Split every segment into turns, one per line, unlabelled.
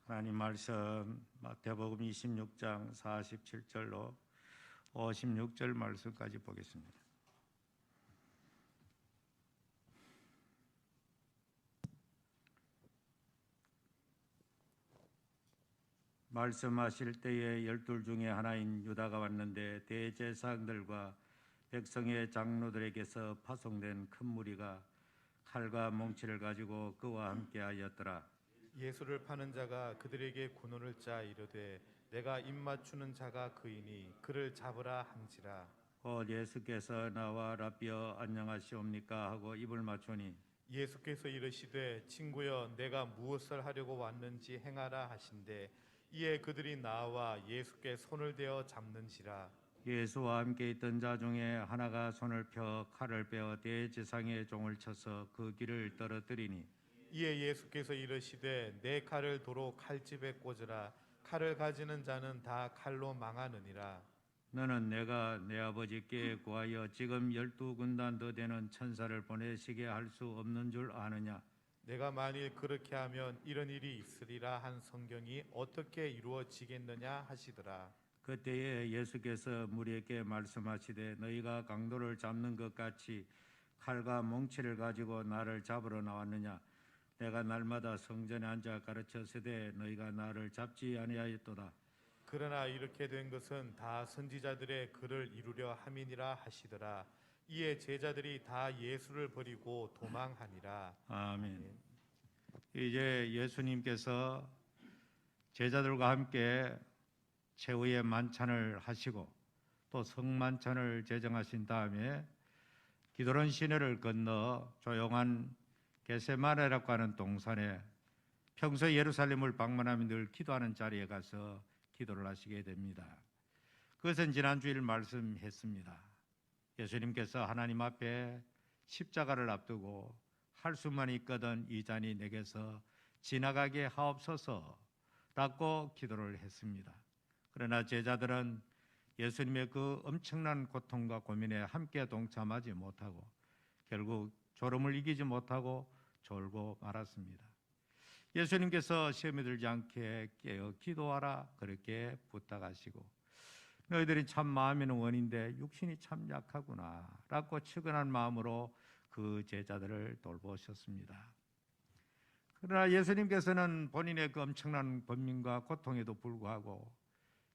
하나님 말씀 마태복음 26장 47절로 56절 말씀까지 보겠습니다. 말씀하실 때에 12 중에 하나인 유다가 왔는데 대제사장들과 백성의 장로들에게서 파송된 큰 무리가 칼과 몽치를 가지고 그와 함께하였더라.
예수를 파는 자가 그들에게 군호를 짜 이르되 내가 입맞추는 자가 그이니 그를 잡으라 한지라.
곧 예수께서 나와 라비어 안녕하시옵니까 하고 입을 맞추니
예수께서 이르시되 친구여 내가 무엇을 하려고 왔는지 행하라 하신대 이에 그들이 나와 예수께 손을 대어 잡는지라.
예수와 함께 있던 자 중에 하나가 손을 펴 칼을 빼어 대제사장의 종을 쳐서 그 길을 떨어뜨리니
이에 예수께서 이르시되 내 칼을 도로 칼집에 꽂으라. 칼을 가지는 자는 다 칼로 망하느니라.
너는 내가 내 아버지께 구하여 지금 12군단 더 되는 천사를 보내시게 할 수 없는 줄 아느냐?
내가 만일 그렇게 하면 이런 일이 있으리라 한 성경이 어떻게 이루어지겠느냐 하시더라.
그때에 예수께서 무리에게 말씀하시되 너희가 강도를 잡는 것 같이 칼과 몽치를 가지고 나를 잡으러 나왔느냐? 내가 날마다 성전에 앉아 가르쳤으되 너희가 나를 잡지 아니하였도다.
그러나 이렇게 된 것은 다 선지자들의 글을 이루려 함이니라 하시더라. 이에 제자들이 다 예수를 버리고 도망하니라.
아멘. 이제 예수님께서 제자들과 함께 최후의 만찬을 하시고 또 성만찬을 제정하신 다음에 기드론 시내를 건너 조용한 겟세마네라고 하는 동산에 평소 예루살렘을 방문하며 늘 기도하는 자리에 가서 기도를 하시게 됩니다. 그것은 지난 주일 말씀했습니다. 예수님께서 하나님 앞에 십자가를 앞두고 할 수만 있거든 이 잔이 내게서 지나가게 하옵소서라고 기도를 했습니다. 그러나 제자들은 예수님의 그 엄청난 고통과 고민에 함께 동참하지 못하고 결국 졸음을 이기지 못하고 졸고 말았습니다. 예수님께서 시험에 들지 않게 깨어 기도하라 그렇게 부탁하시고 너희들이 참 마음에는 원인데 육신이 참 약하구나 라고 측은한 마음으로 그 제자들을 돌보셨습니다. 그러나 예수님께서는 본인의 그 엄청난 번민과 고통에도 불구하고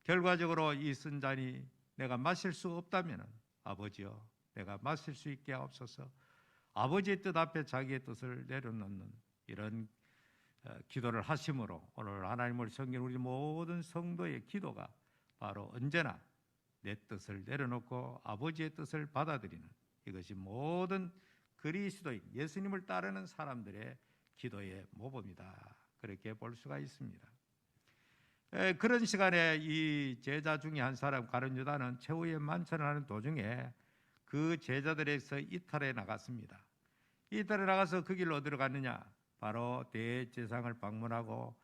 결과적으로 이 쓴 잔이 내가 마실 수 없다면 아버지여 내가 마실 수 있게 하옵소서. 아버지의 뜻 앞에 자기의 뜻을 내려놓는 이런 기도를 하심으로 오늘 하나님을 섬기는 우리 모든 성도의 기도가 바로 언제나 내 뜻을 내려놓고 아버지의 뜻을 받아들이는 이것이 모든 그리스도인 예수님을 따르는 사람들의 기도의 모범이다. 그렇게 볼 수가 있습니다. 그런 시간에 이 제자 중에 한 사람 가룟 유다는 최후의 만찬을 하는 도중에 그 제자들에게서 이탈해 나갔습니다. 이탈해 나가서 그 길로 어디로 갔느냐? 바로 대제사장을 방문하고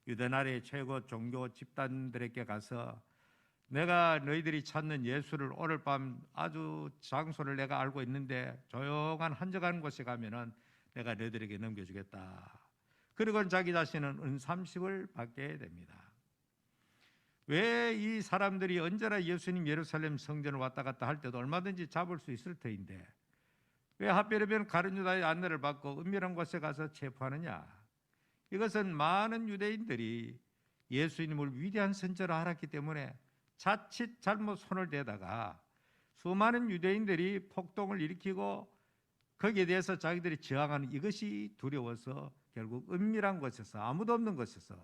유대 나라의 최고 종교 집단들에게 가서 내가 너희들이 찾는 예수를 오늘 밤 아주 장소를 내가 알고 있는데 조용한 한적한 곳에 가면은 내가 너희들에게 넘겨주겠다. 그리고 자기 자신은 은 30을 받게 됩니다. 왜 이 사람들이 언제나 예수님 예루살렘 성전을 왔다 갔다 할 때도 얼마든지 잡을 수 있을 터인데 왜 하필이면 가룟 유다의 안내를 받고 은밀한 곳에 가서 체포하느냐? 이것은 많은 유대인들이 예수님을 위대한 선지자로 알았기 때문에 자칫 잘못 손을 대다가 수많은 유대인들이 폭동을 일으키고 거기에 대해서 자기들이 저항하는 이것이 두려워서 결국 은밀한 곳에서 아무도 없는 곳에서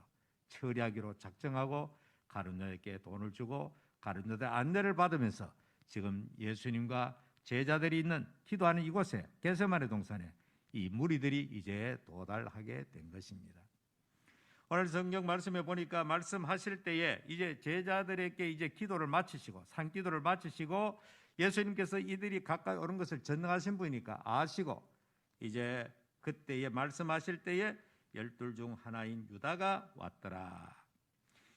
처리하기로 작정하고 가룟 유다에게 돈을 주고 가룟 유다의 안내를 받으면서 지금 예수님과 제자들이 있는 기도하는 이곳에 겟세마네 동산에 이 무리들이 이제 도달하게 된 것입니다. 오늘 성경 말씀에 보니까 말씀하실 때에 이제 제자들에게 이제 기도를 마치시고 산기도를 마치시고 예수님께서 이들이 가까이 오는 것을 전능하신 분이니까 아시고 이제 그때에 말씀하실 때에 12 중 하나인 유다가 왔더라.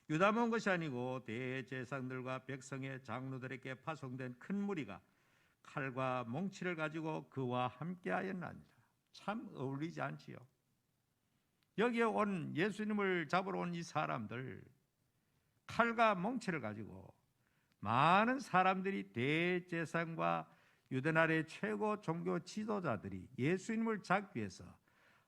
유다만 온 것이 아니고 대제사장들과 백성의 장로들에게 파송된 큰 무리가 칼과 몽치를 가지고 그와 함께하였나니라. 참 어울리지 않지요. 여기에 온 예수님을 잡으러 온 이 사람들, 칼과 몽치를 가지고 많은 사람들이 대제사장과 유대나라의 최고 종교 지도자들이 예수님을 잡기 위해서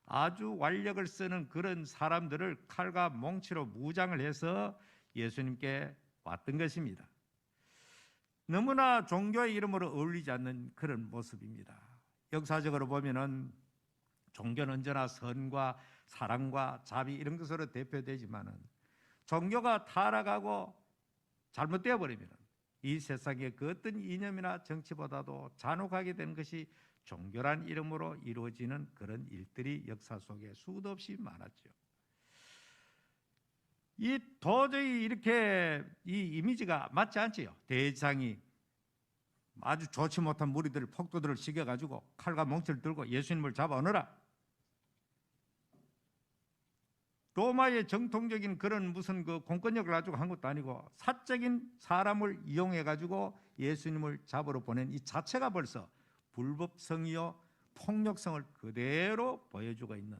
아주 완력을 쓰는 그런 사람들을 칼과 몽치로 무장을 해서 예수님께 왔던 것입니다. 너무나 종교의 이름으로 어울리지 않는 그런 모습입니다. 역사적으로 보면은 종교는 언제나 선과 사랑과 자비 이런 것으로 대표되지만은 종교가 타락하고 잘못되어 버리면 이 세상의 그 어떤 이념이나 정치보다도 잔혹하게 되는 것이 종교란 이름으로 이루어지는 그런 일들이 역사 속에 수도 없이 많았죠. 이 도저히 이렇게 이 이미지가 맞지 않지요. 대장이 아주 좋지 못한 무리들 폭도들을 시켜가지고 칼과 몽치를 들고 예수님을 잡아오너라. 로마의 정통적인 그런 무슨 그 공권력을 가지고 한 것도 아니고 사적인 사람을 이용해 가지고 예수님을 잡으러 보낸 이 자체가 벌써 불법성이요 폭력성을 그대로 보여주고 있는,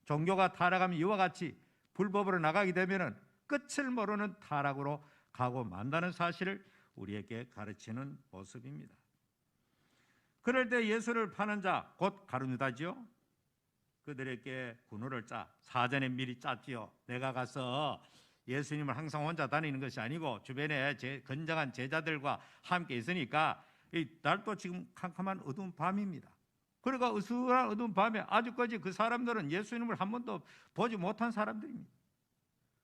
종교가 타락하면 이와 같이 불법으로 나가게 되면은 끝을 모르는 타락으로 가고 만다는 사실을 우리에게 가르치는 모습입니다. 그럴 때 예수를 파는 자 곧 가룟유다지요. 그들에게 군호를 사전에 미리 짰지요. 내가 가서 예수님을 항상 혼자 다니는 것이 아니고 주변에 건장한 제자들과 함께 있으니까 이 날도 지금 캄캄한 어두운 밤입니다. 그러니까 으스스한 어두운 밤에 아직까지 그 사람들은 예수님을 한 번도 보지 못한 사람들입니다.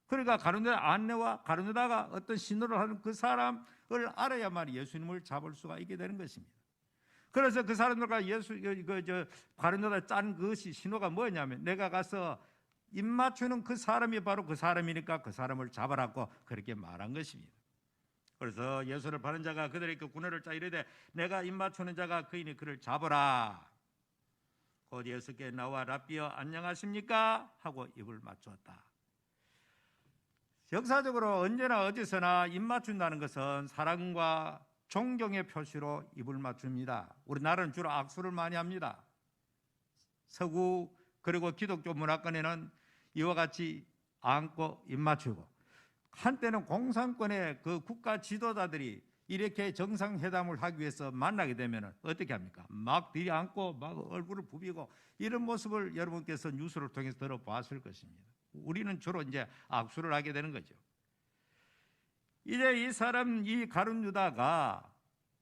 그러니까 가룟유다 안내와 가룟유다가 어떤 신호를 하는 그 사람을 알아야만 예수님을 잡을 수가 있게 되는 것입니다. 그래서 그 사람들과 가룟유다에 짠 것이 신호가 뭐냐면 내가 가서 입 맞추는 그 사람이 바로 그 사람이니까 그 사람을 잡아라고 그렇게 말한 것입니다. 그래서 예수를 바른 자가 그들에게 군호를 짜 이르되 내가 입 맞추는 자가 그이니 그를 잡으라. 곧 예수께 나와 랍비여 안녕하십니까 하고 입을 맞추었다. 역사적으로 언제나 어디서나 입 맞춘다는 것은 사랑과 존경의 표시로 입을 맞춥니다. 우리나라는 주로 악수를 많이 합니다. 서구 그리고 기독교 문화권에는 이와 같이 안고 입 맞추고, 한때는 공산권의 그 국가 지도자들이 이렇게 정상회담을 하기 위해서 만나게 되면 어떻게 합니까? 막 들이안고 막 얼굴을 부비고 이런 모습을 여러분께서 뉴스를 통해서 들어봤을 것입니다. 우리는 주로 이제 악수를 하게 되는 거죠. 이제 이 가룟유다가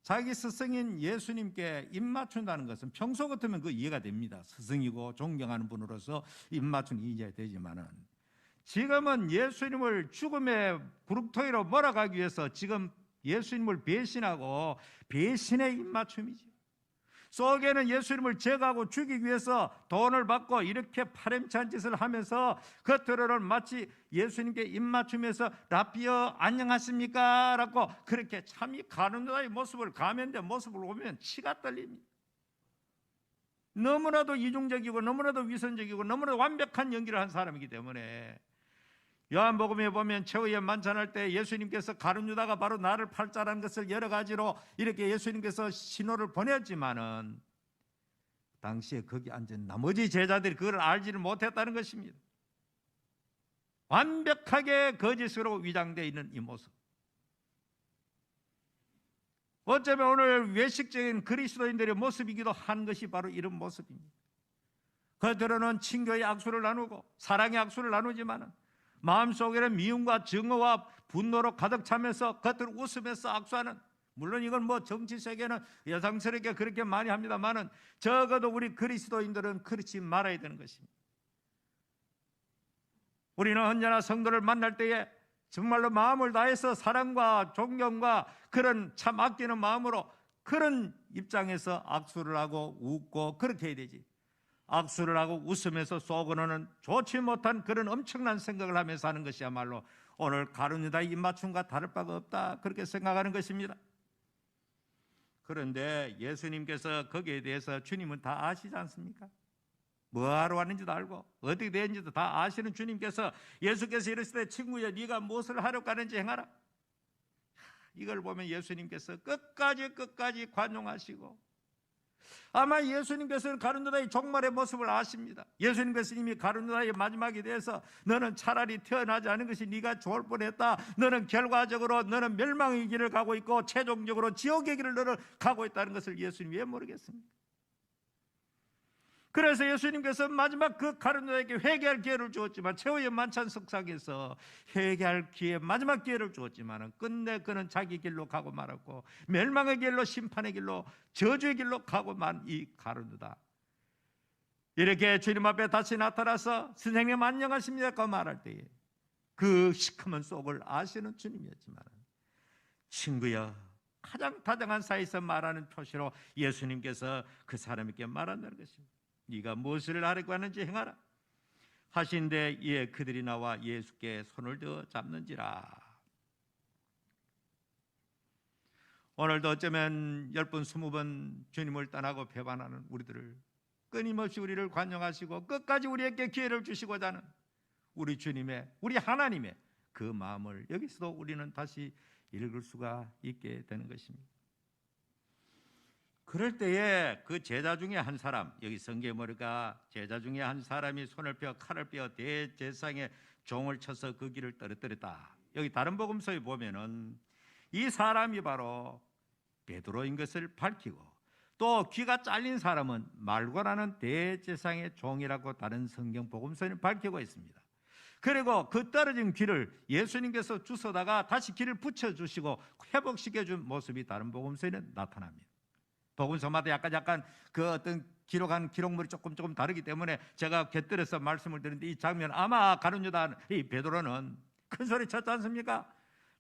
자기 스승인 예수님께 입 맞춘다는 것은 평소 같으면 그 이해가 됩니다. 스승이고 존경하는 분으로서 입 맞추는 이해가 되지만은 지금은 예수님을 죽음의 구름토이로 몰아가기 위해서 지금 예수님을 배신하고 배신의 입 맞춤이죠. 속에는 예수님을 제거하고 죽이기 위해서 돈을 받고 이렇게 파렴치한 짓을 하면서 겉으로는 마치 예수님께 입 맞추면서 랍비여 안녕하십니까? 라고 그렇게 참 이 가룟유다의 모습을 가면된 모습을 보면 치가 떨립니다. 너무나도 이중적이고 너무나도 위선적이고 너무나도 완벽한 연기를 한 사람이기 때문에 요한복음에 보면 최후의 만찬할 때 예수님께서 가룟유다가 바로 나를 팔 자라는 것을 여러 가지로 이렇게 예수님께서 신호를 보냈지만은 당시에 거기 앉은 나머지 제자들이 그걸 알지를 못했다는 것입니다. 완벽하게 거짓으로 위장되어 있는 이 모습, 어쩌면 오늘 외식적인 그리스도인들의 모습이기도 한 것이 바로 이런 모습입니다. 겉으로는 친교의 악수를 나누고 사랑의 악수를 나누지만은 마음속에는 미움과 증오와 분노로 가득 차면서 겉으로 웃으면서 악수하는, 물론 이건 뭐 정치 세계는 여상스럽게 그렇게 많이 합니다만은 적어도 우리 그리스도인들은 그렇지 말아야 되는 것입니다. 우리는 언제나 성도를 만날 때에 정말로 마음을 다해서 사랑과 존경과 그런 참 아끼는 마음으로 그런 입장에서 악수를 하고 웃고 그렇게 해야 되지. 악수를 하고 웃으면서 속으로는 좋지 못한 그런 엄청난 생각을 하면서 하는 것이야말로 오늘 가룟유다의 입맞춤과 다를 바가 없다, 그렇게 생각하는 것입니다. 그런데 예수님께서 거기에 대해서 주님은 다 아시지 않습니까? 뭐하러 왔는지도 알고 어떻게 되었는지도 다 아시는 주님께서 예수께서 이르시되 친구야 네가 무엇을 하러 가는지 행하라. 이걸 보면 예수님께서 끝까지 관용하시고 아마 예수님께서는 가룟유다의 종말의 모습을 아십니다. 예수님께서 이미 가룟유다의 마지막에 대해서 너는 차라리 태어나지 않은 것이 네가 좋을 뻔했다. 너는 결과적으로 너는 멸망의 길을 가고 있고 최종적으로 지옥의 길을 너는 가고 있다는 것을 예수님 왜 모르겠습니까? 그래서 예수님께서 마지막 그 가룟유다에게 회개할 기회를 주었지만, 최후의 만찬 석상에서 회개할 기회, 마지막 기회를 주었지만 끝내 그는 자기 길로 가고 말았고 멸망의 길로, 심판의 길로, 저주의 길로 가고 만 이 가룟유다, 이렇게 주님 앞에 다시 나타나서 선생님 안녕하십니까 말할 때에 그 시커먼 속을 아시는 주님이었지만, 친구여, 가장 다정한 사이에서 말하는 표시로 예수님께서 그 사람에게 말한다는 것입니다. 네가 무엇을 하려고 하는지 행하라 하신데, 이에 그들이 나와 예수께 손을 더 잡는지라. 오늘도 어쩌면 10번 20번 주님을 떠나고 배반하는 우리들을 끊임없이 우리를 관용하시고 끝까지 우리에게 기회를 주시고자 하는 우리 주님의, 우리 하나님의 그 마음을 여기서도 우리는 다시 읽을 수가 있게 되는 것입니다. 그럴 때에 그 제자 중에 한 사람, 여기 성경에 보니까 제자 중에 한 사람이 손을 펴 칼을 빼어 대제사장의 종을 쳐서 그 길을 떨어뜨렸다. 여기 다른 복음서에 보면은 이 사람이 바로 베드로인 것을 밝히고, 또 귀가 잘린 사람은 말고라는 대제사장의 종이라고 다른 성경 복음서는 밝히고 있습니다. 그리고 그 떨어진 귀를 예수님께서 주워다가 다시 귀를 붙여주시고 회복시켜준 모습이 다른 복음서에는 나타납니다. 복음서마다 약간 그 어떤 기록한 기록물이 조금 다르기 때문에 제가 곁들여서 말씀을 드리는데, 이 장면 아마 가룟유다 이 베드로는 큰 소리 쳤지 않습니까?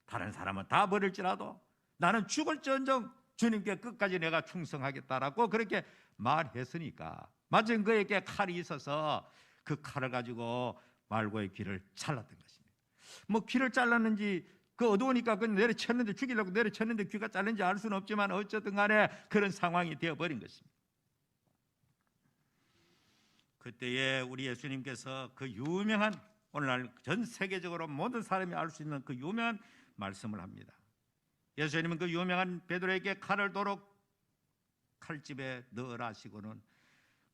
다른 사람은 다 버릴지라도 나는 죽을지언정 주님께 끝까지 내가 충성하겠다라고 그렇게 말했으니까, 마침 그에게 칼이 있어서 그 칼을 가지고 말고의 귀를 잘랐던 것입니다. 뭐 귀를 잘랐는지, 그 어두우니까 그 내려쳤는데, 죽이려고 내려쳤는데 귀가 잘린지 알 수는 없지만 어쨌든 간에 그런 상황이 되어버린 것입니다. 그때에 우리 예수님께서 그 유명한, 오늘날 전 세계적으로 모든 사람이 알 수 있는 그 유명한 말씀을 합니다. 예수님은 그 유명한 베드로에게 칼을 도록 칼집에 넣으라 하시고는,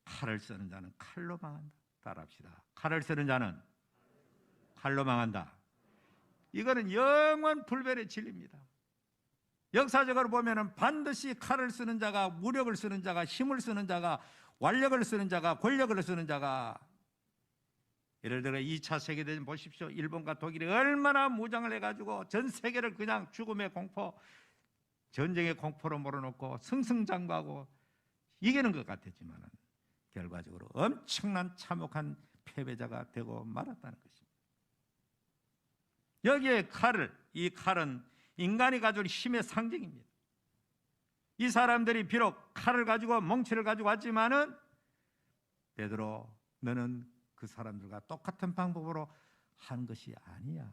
칼을 쓰는 자는 칼로 망한다. 따라합시다. 칼을 쓰는 자는 칼로 망한다. 이거는 영원 불변의 진리입니다. 역사적으로 보면은 반드시 칼을 쓰는 자가, 무력을 쓰는 자가, 힘을 쓰는 자가, 완력을 쓰는 자가, 권력을 쓰는 자가, 예를 들어 2차 세계대전 보십시오. 일본과 독일이 얼마나 무장을 해가지고 전 세계를 그냥 죽음의 공포, 전쟁의 공포로 몰아넣고 승승장구하고 이기는 것 같았지만 결과적으로 엄청난 참혹한 패배자가 되고 말았다는 것입니다. 여기에 이 칼은 인간이 가진 힘의 상징입니다. 이 사람들이 비록 칼을 가지고, 멍치를 가지고 왔지만은, 베드로, 너는 그 사람들과 똑같은 방법으로 한 것이 아니야.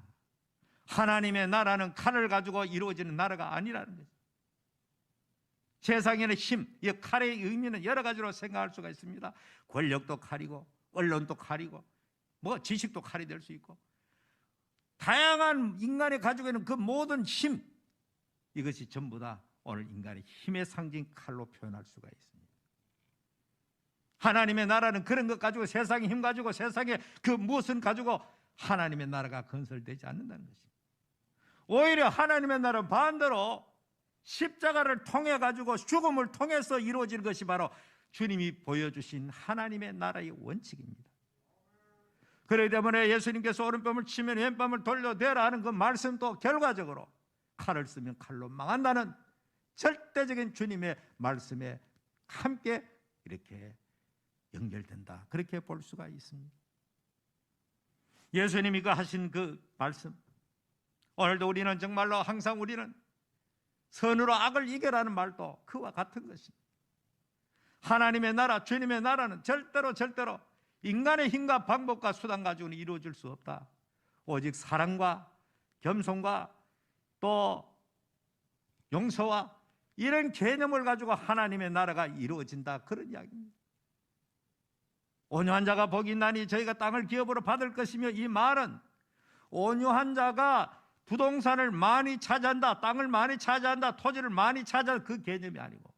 하나님의 나라는 칼을 가지고 이루어지는 나라가 아니라는 거죠. 세상에는 힘, 이 칼의 의미는 여러 가지로 생각할 수가 있습니다. 권력도 칼이고, 언론도 칼이고, 뭐 지식도 칼이 될 수 있고, 다양한 인간이 가지고 있는 그 모든 힘, 이것이 전부 다 오늘 인간의 힘의 상징 칼로 표현할 수가 있습니다. 하나님의 나라는 그런 것 가지고, 세상의 힘 가지고, 세상의 그 무엇은 가지고 하나님의 나라가 건설되지 않는다는 것입니다. 오히려 하나님의 나라는 반대로 십자가를 통해 가지고, 죽음을 통해서 이루어지는 것이 바로 주님이 보여주신 하나님의 나라의 원칙입니다. 그렇기 때문에 예수님께서 오른뺨을 치면 왼뺨을 돌려대라 하는 그 말씀도 결과적으로 칼을 쓰면 칼로 망한다는 절대적인 주님의 말씀에 함께 이렇게 연결된다, 그렇게 볼 수가 있습니다. 예수님이 그 하신 그 말씀, 오늘도 우리는 정말로 항상 우리는 선으로 악을 이겨라는 말도 그와 같은 것입니다. 하나님의 나라, 주님의 나라는 절대로 인간의 힘과 방법과 수단 가지고는 이루어질 수 없다. 오직 사랑과 겸손과 또 용서와 이런 개념을 가지고 하나님의 나라가 이루어진다, 그런 이야기입니다. 온유한 자가 복이 있나니 저희가 땅을 기업으로 받을 것이며, 이 말은 온유한 자가 부동산을 많이 차지한다, 땅을 많이 차지한다, 토지를 많이 차지한다, 그 개념이 아니고,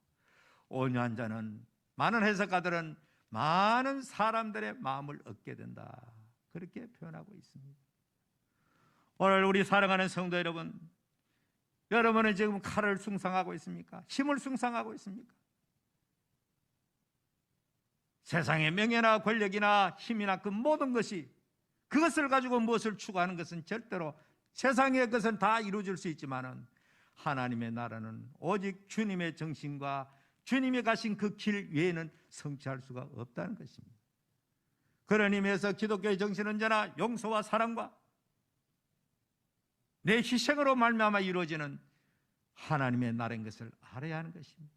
온유한 자는 많은 해석가들은 많은 사람들의 마음을 얻게 된다, 그렇게 표현하고 있습니다. 오늘 우리 사랑하는 성도 여러분, 여러분은 지금 칼을 숭상하고 있습니까? 힘을 숭상하고 있습니까? 세상의 명예나 권력이나 힘이나 그 모든 것이, 그것을 가지고 무엇을 추구하는 것은 절대로, 세상의 것은 다 이루어질 수 있지만은 하나님의 나라는 오직 주님의 정신과 주님이 가신 그 길 외에는 성취할 수가 없다는 것입니다. 그런 의미에서 기독교의 정신은 언제나 용서와 사랑과 내 희생으로 말미암아 이루어지는 하나님의 나라인 것을 알아야 하는 것입니다.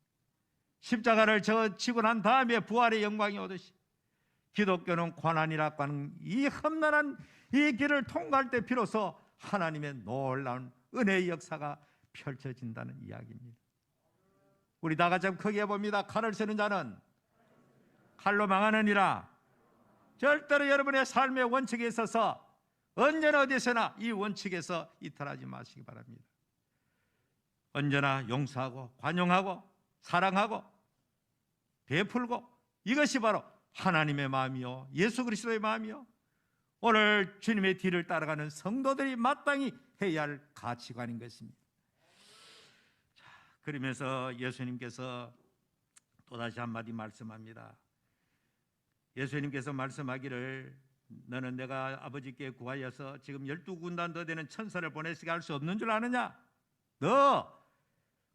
십자가를 지고 난 다음에 부활의 영광이 오듯이 기독교는 고난이라고 하는 이 험난한 이 길을 통과할 때 비로소 하나님의 놀라운 은혜의 역사가 펼쳐진다는 이야기입니다. 우리 다 같이 크게 해봅니다. 칼을 쓰는 자는 칼로 망하느니라. 절대로 여러분의 삶의 원칙에 있어서 언제나 어디서나 이 원칙에서 이탈하지 마시기 바랍니다. 언제나 용서하고 관용하고 사랑하고 베풀고, 이것이 바로 하나님의 마음이요 예수 그리스도의 마음이요 오늘 주님의 뒤를 따라가는 성도들이 마땅히 해야 할 가치관인 것입니다. 자, 그러면서 예수님께서 또다시 한마디 말씀합니다. 예수님께서 말씀하기를 너는 내가 아버지께 구하여서 지금 12군단 더 되는 천사를 보내시게 할 수 없는 줄 아느냐? 너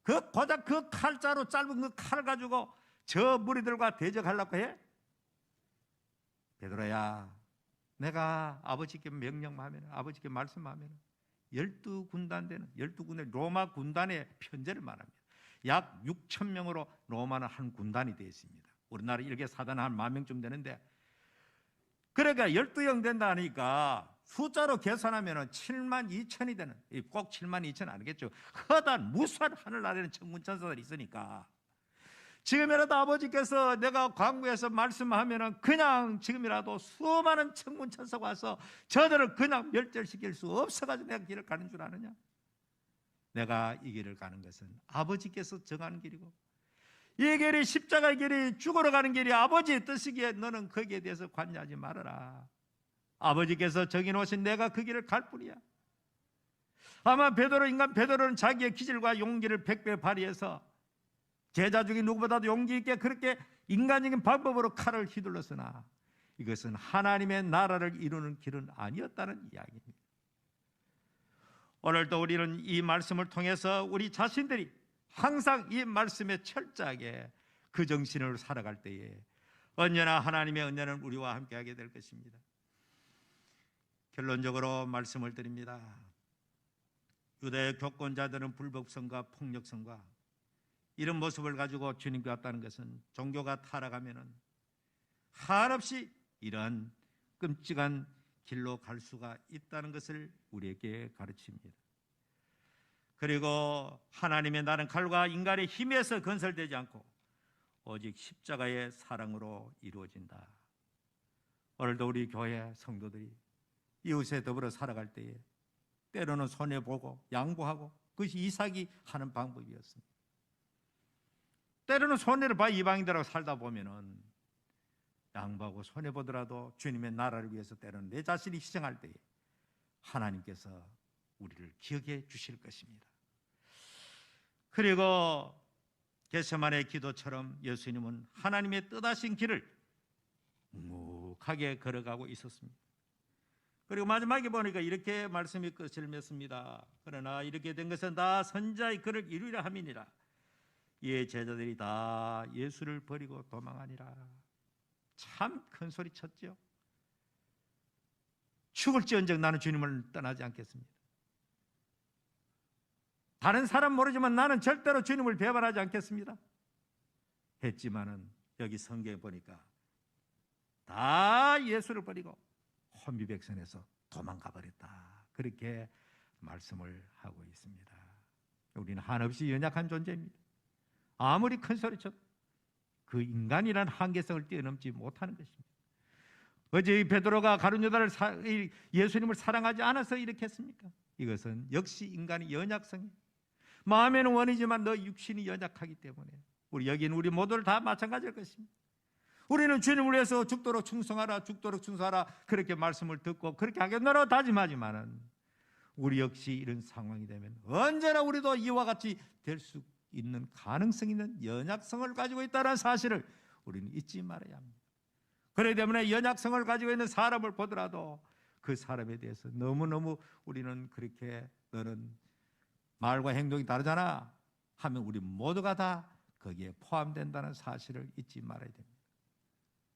그 고작 그 칼자루 짧은 그 칼 가지고 저 무리들과 대적하려고 해? 베드로야, 내가 아버지께 명령하면, 아버지께 말씀하면 12군단 되는 12군단 로마 군단의 편제를 말합니다. 약 6천 명으로 로마는 한 군단이 되어 있습니다. 우리나라 이렇게 사단은 한 10,000명쯤 되는데, 그러니까 12형 된다 하니까 숫자로 계산하면 72,000이 되는, 꼭 72,000 아니겠죠. 허다한 무수한 하늘나라에는 천군천사들이 있으니까 지금이라도 아버지께서 내가 광구에서 말씀하면 그냥 지금이라도 수많은 천군천사가 와서 저들을 그냥 멸절시킬 수 없어가지고 내가 길을 가는 줄 아느냐? 내가 이 길을 가는 것은 아버지께서 정하는 길이고, 이 길이 십자가의 길이 죽으러 가는 길이 아버지의 뜻이기에 너는 거기에 대해서 관여하지 말아라. 아버지께서 정해놓으신 내가 그 길을 갈 뿐이야. 아마 인간 베드로는 자기의 기질과 용기를 100배 발휘해서 제자 중에 누구보다도 용기 있게 그렇게 인간적인 방법으로 칼을 휘둘렀으나 이것은 하나님의 나라를 이루는 길은 아니었다는 이야기입니다. 오늘도 우리는 이 말씀을 통해서 우리 자신들이 항상 이 말씀에 철저하게 그 정신으로 살아갈 때에 언제나 하나님의 은혜는 우리와 함께하게 될 것입니다. 결론적으로 말씀을 드립니다. 유대 교권자들은 불법성과 폭력성과 이런 모습을 가지고 주님께 왔다는 것은 종교가 타락하면은 한없이 이런 끔찍한 길로 갈 수가 있다는 것을 우리에게 가르칩니다. 그리고 하나님의 나라는 칼과 인간의 힘에서 건설되지 않고 오직 십자가의 사랑으로 이루어진다. 오늘도 우리 교회 성도들이 이웃에 더불어 살아갈 때에 때로는 손해보고 양보하고, 그것이 이삭이 하는 방법이었습니다. 때로는 손해를 봐 이방인들하고 살다 보면은 양보하고 손해보더라도 주님의 나라를 위해서 때로는 내 자신이 희생할 때에 하나님께서 우리를 기억해 주실 것입니다. 그리고 겟세마네 기도처럼 예수님은 하나님의 뜻하신 길을 묵묵하게 걸어가고 있었습니다. 그리고 마지막에 보니까 이렇게 말씀이 끝을 맺습니다. 그러나 이렇게 된 것은 다 선지자의 글을 이루려 함이니라. 이에 제자들이 다 예수를 버리고 도망하니라. 참 큰 소리 쳤죠. 죽을지언정 나는 주님을 떠나지 않겠습니다. 다른 사람 모르지만 나는 절대로 주님을 배반하지 않겠습니다 했지만은 여기 성경에 보니까 다 예수를 버리고 혼비백산에서 도망가 버렸다, 그렇게 말씀을 하고 있습니다. 우리는 한없이 연약한 존재입니다. 아무리 큰 소리쳐도 그 인간이라는 한계성을 뛰어넘지 못하는 것입니다. 어제 베드로가 가룟 유다를 예수님을 사랑하지 않아서 이렇게 했습니까? 이것은 역시 인간의 연약성이에요. 마음에는 원이지만 너 육신이 연약하기 때문에 우리 여기는 우리 모두를 다 마찬가지일 것입니다. 우리는 주님을 위해서 죽도록 충성하라, 죽도록 충성하라 그렇게 말씀을 듣고 그렇게 하겠노라 다짐하지만은 우리 역시 이런 상황이 되면 언제나 우리도 이와 같이 될 수 있는 가능성 있는 연약성을 가지고 있다는 사실을 우리는 잊지 말아야 합니다. 그렇기 때문에 연약성을 가지고 있는 사람을 보더라도 그 사람에 대해서 너무너무 우리는 그렇게 너는 말과 행동이 다르잖아 하면 우리 모두가 다 거기에 포함된다는 사실을 잊지 말아야 됩니다.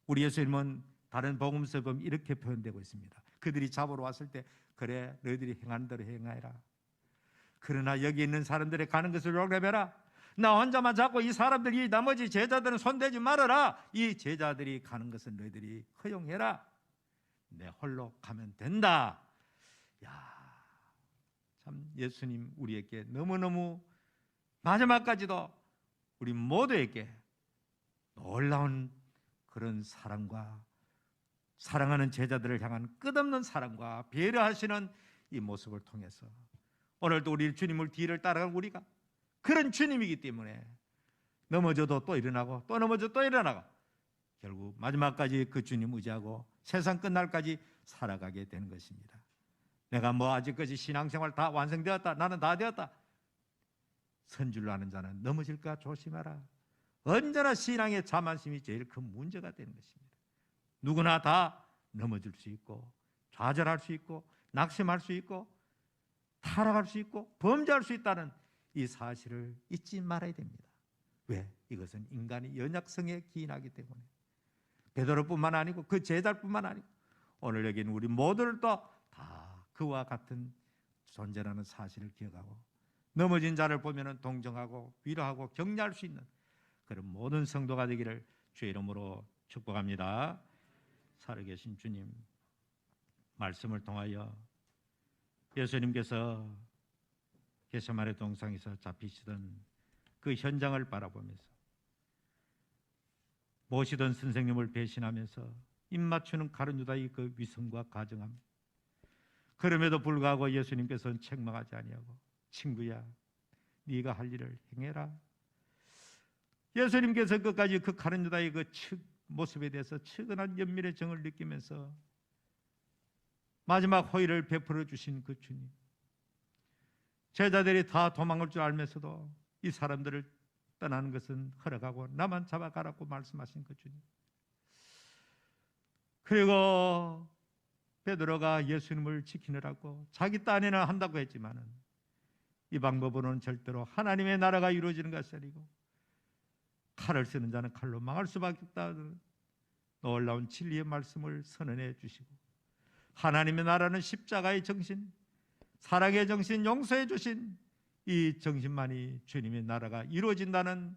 우리 예수님은 다른 복음서에 보면 이렇게 표현되고 있습니다. 그들이 잡으러 왔을 때 그래 너희들이 행하는 대로 행하여라. 그러나 여기 있는 사람들이 가는 것을 용납해라. 나 혼자만 잡고 이 사람들이 나머지 제자들은 손대지 말아라. 이 제자들이 가는 것은 너희들이 허용해라. 내 홀로 가면 된다. 야, 참 예수님 우리에게 너무너무 마지막까지도 우리 모두에게 놀라운 그런 사랑과 사랑하는 제자들을 향한 끝없는 사랑과 배려하시는 이 모습을 통해서 오늘도 우리 주님을 뒤를 따라가는 우리가 그런 주님이기 때문에 넘어져도 또 일어나고 또 넘어져 또 일어나고 결국 마지막까지 그 주님 의지하고 세상 끝날까지 살아가게 되는 것입니다. 내가 뭐 아직까지 신앙생활 다 완성되었다, 나는 다 되었다, 선줄로 하는 자는 넘어질까 조심하라. 언제나 신앙의 자만심이 제일 큰 문제가 되는 것입니다. 누구나 다 넘어질 수 있고 좌절할 수 있고 낙심할 수 있고 타락할 수 있고 범죄할 수 있다는 이 사실을 잊지 말아야 됩니다. 왜? 이것은 인간의 연약성에 기인하기 때문에. 베드로뿐만 아니고 그 제자뿐만 아니고 오늘 여기는 우리 모두를 또 다 그와 같은 존재라는 사실을 기억하고 넘어진 자를 보면 동정하고 위로하고 격려할 수 있는 그런 모든 성도가 되기를 주의 이름으로 축복합니다. 살아계신 주님, 말씀을 통하여 예수님께서 겟세마네 동상에서 잡히시던 그 현장을 바라보면서 모시던 선생님을 배신하면서 입맞추는 가룟 유다의 그 위선과 가정함, 그럼에도 불구하고 예수님께서는 책망하지 아니하고 친구야 네가 할 일을 행해라. 예수님께서 끝까지 그 가룟 유다의 그 모습에 대해서 측은한 연민의 정을 느끼면서 마지막 호의를 베풀어 주신 그 주님, 제자들이 다 도망갈 줄 알면서도 이 사람들을 떠나는 것은 허락하고 나만 잡아가라고 말씀하신 그 주님, 그리고 베드로가 예수님을 지키느라고 자기 딴에는 한다고 했지만은 이 방법으로는 절대로 하나님의 나라가 이루어지는 것이 아니고 칼을 쓰는 자는 칼로 망할 수밖에 없다는 놀라운 진리의 말씀을 선언해 주시고 하나님의 나라는 십자가의 정신, 사랑의 정신, 용서해 주신 이 정신만이 주님의 나라가 이루어진다는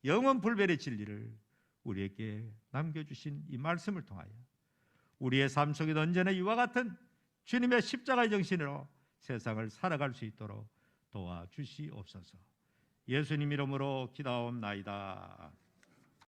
영원 불변의 진리를 우리에게 남겨주신 이 말씀을 통하여 우리의 삶 속에도 언제나 이와 같은 주님의 십자가의 정신으로 세상을 살아갈 수 있도록 도와주시옵소서. 예수님 이름으로 기도하옵나이다.